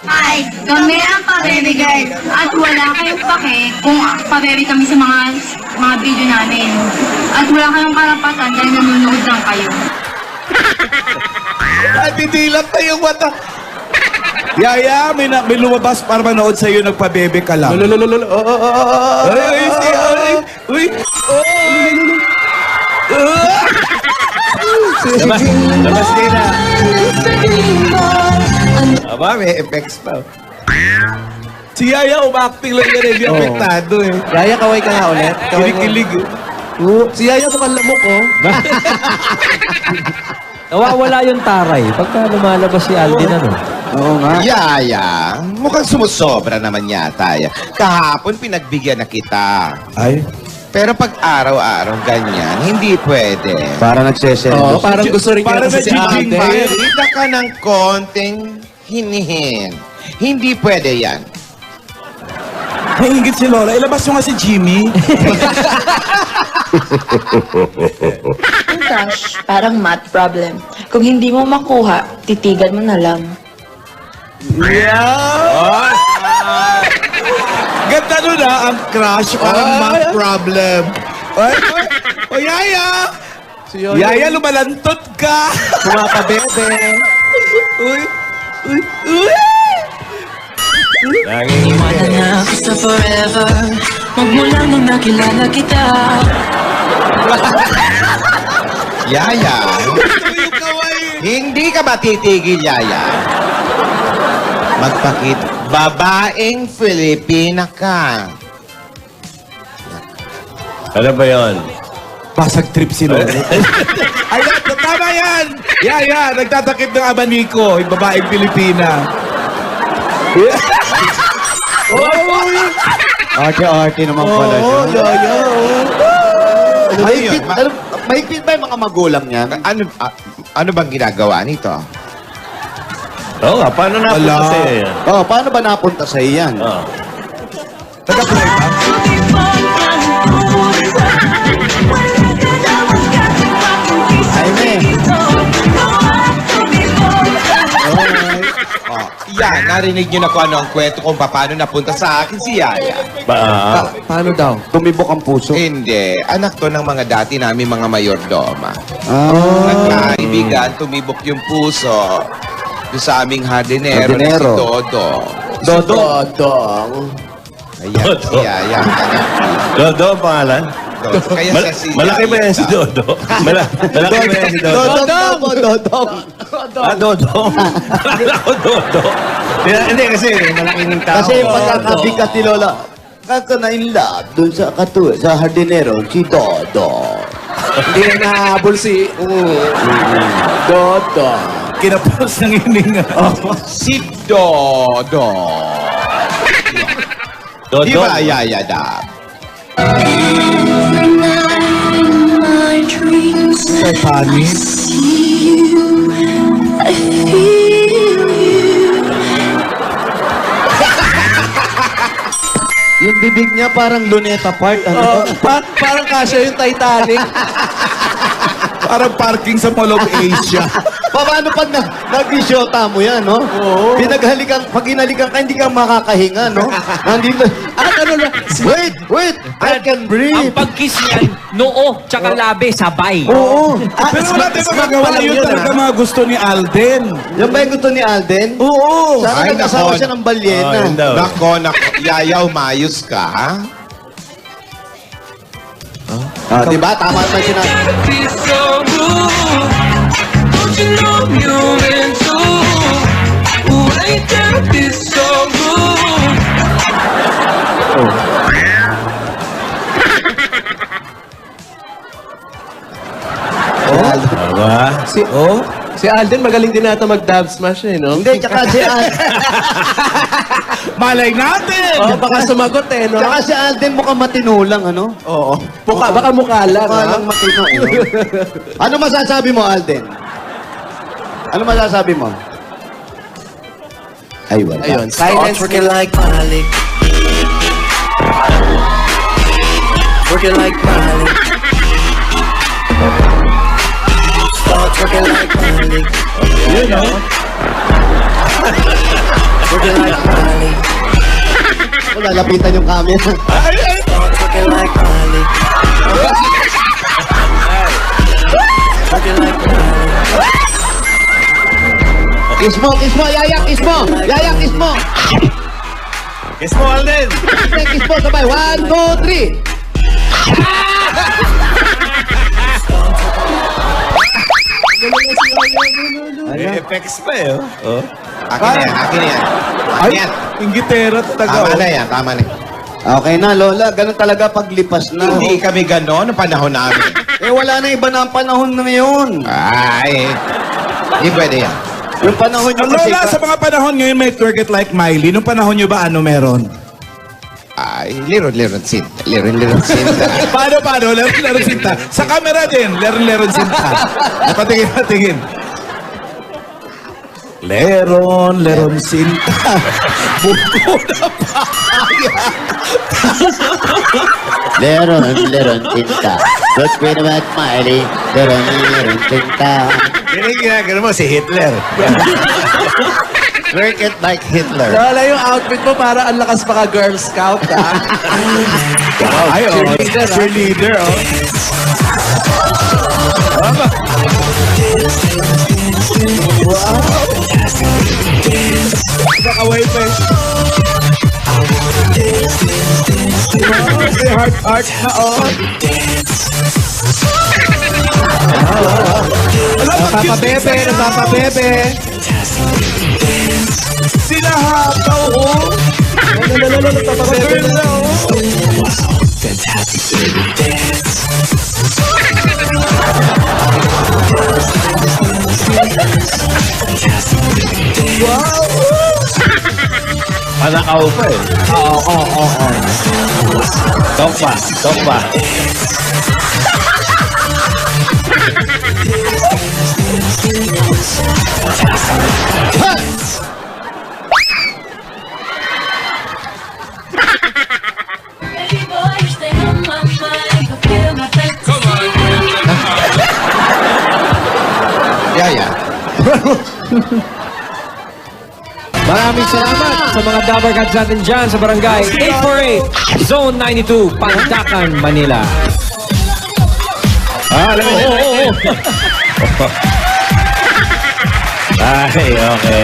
Hi! Kami ang Pabebe Girl at wala kayong pake kung pabebe kami sa mga video namin. At wala kayong karapatan dahil nanonood lang kayo. At titilap na yung mata. Yaya, may lumabas para manood sa'yo, nagpabebe ka lang. Uy! Labas din na. Aba, may effects pa. Si Yaya, umacting lang yan, hindi apektado eh. Yaya, kaway ka nga ulit. Kinikilig. Si Yaya, mukhang lamok, oh. Nawawala yung taray pagka lumalabas si Alden, ano? Oo nga. Yaya, mukhang sumusobra naman yata. Kahapon pinagbigyan na kita. Ay? Pero pag araw-araw ganyan, hindi pwede. Para nagseselos. Oo, parang gusto rin Para kasi si nagiging Alden. bad. Kita ka ng konting hinihin. Hindi pwede yan. Naingit si Lola. Ilabas mo nga si Jimmy. Ang crush, parang math problem. Kung hindi mo makuha, titigan mo na lang. Yeah! Ganda nun ang crush, parang math problem. Ay, o Yaya! Yaya, lumalantot ka! Pumapabebe. Uy! Uy! Uy! Iwanan na ako sa forever. Magmula nung nakilala kita. Yaya, hindi ka ba titigil, Yaya? Magpakit, babaeng Filipina ka. Ano ba yun? Basag trip si Lola. Ay, tama yan! Yaya, nagtatakip ng abaniko, yung babaeng Pilipina. Arte-arte naman pala siya. Yaya. Mahigpit ba yung mga magulang niya? Ano bang ginagawa nito? Oo nga, paano napunta Ala. sa'yo? Oh, paano ba napunta sa iyan? Oo. Taga-play ba? Yan, narinig niyo na kung ano ang kwento kung paano napunta sa akin si Yaya. Paano daw? Tumibok ang puso. Hindi, anak to ng mga dati namin mga mayordoma. Ah. Nagkaibigan, tumibok yung puso. Doon sa aming hardinero na si Hardinero. Dodo. Dodong. Ayan, si Yaya. Dodo ang pangalan? Dodo. Kaya siya si Malaki ba yan si Dodo? Malaki ba yan si Dodo? Dodong. Dodo. Akala ko Dodo. Hindi kasi, malaking tao. Kasi yung pagkakabigat ni Lola, kakanainlab dun sa sa hardinero, si Dodo. Hindi na nahabol si... Dodo. Kinapos ng hininga. Si Dodo. Dodo. Di ba, Yaya Dab? Kay Pani. Yung bibig niya parang luneta part. Ano? Parang kasya yung Titanic. Parang parking sa Mall of Asia. Paano pag nag-isyota mo yan, no? Oo. Pag hinalikan ka, hindi ka makakahinga, no? Nandito. Ano na? Wait! I can Ang breathe. pag-kiss niyan, noo, tsaka labi, sabay. Oo. Pero wala tayong magagawa. Yun talaga mga gusto ni Alden. Yan ba yung gusto ni Alden? Oo. Sana Ay, nag-asawa nako. siya ng balyena. yun daw. Nako. Yaya, umayos ka, ha? Diba? Tama naman sinabi. It's so good. Don't you know you're into? Wait, that is so good. Aba. Si Alden, magaling din nata mag-dab smash eh, no? Hindi, tsaka si Alden. Malay natin. Oh, baka sumagot eh, no? Tsaka si Alden mukhang matinulang, ano? Oo. Baka mukha lang, Mukha ha? lang matino. Ano masasabi mo, Alden? Ano masasabi mo? Ay, wala. Ayun, silence. Working like Malik. Working like Malik. Start working like Malik. You know. Working like Ako lalapitan yung camera. Kiss mo, yayak, kiss mo! Yayak, kiss mo! Kiss mo, Alden. Kiss mo, sabay. 1, 2, 3! May effects pa eh. Oh. Akin na yan, akin na yan. Ay, Yan. inggitera talaga. Tama na yan, tama na. Okay na, Lola. Ganun talaga paglipas na. Hindi kami gano'n ang panahon namin. Eh, wala na iba na ang panahon na ngayon. Ay, hindi pwede yan. Yung panahon nyo Ang kasi... Lola, sa mga panahon ngayon may Twerk It Like Miley. Nung panahon nyo ba, ano meron? Ay, liron sinta. Liron sinta. Paano? Leron sinta. Sa camera din, leron sinta. Patingin. Leron sinta. Buko na papaya. Leron, tinta. But when about Miley, leron, tinta. Yun yung ginagano mo, si Hitler. Twerk it like Hitler. Lola, yung outfit mo para ang lakas pa ka Girl Scout, ha? Ay, cheerleader, oh. Nakaway pa eh. May heart na, oh. Napapabebe. Sinahapaw, oh. Napapabebe na, oh. Panakaw pa eh. Oo. Tok pa. Yeah. Maraming salamat sa mga Dabarkads natin dyan sa barangay 848, Zone 92, Pandacan, Manila. Alam mo. Ay, okay.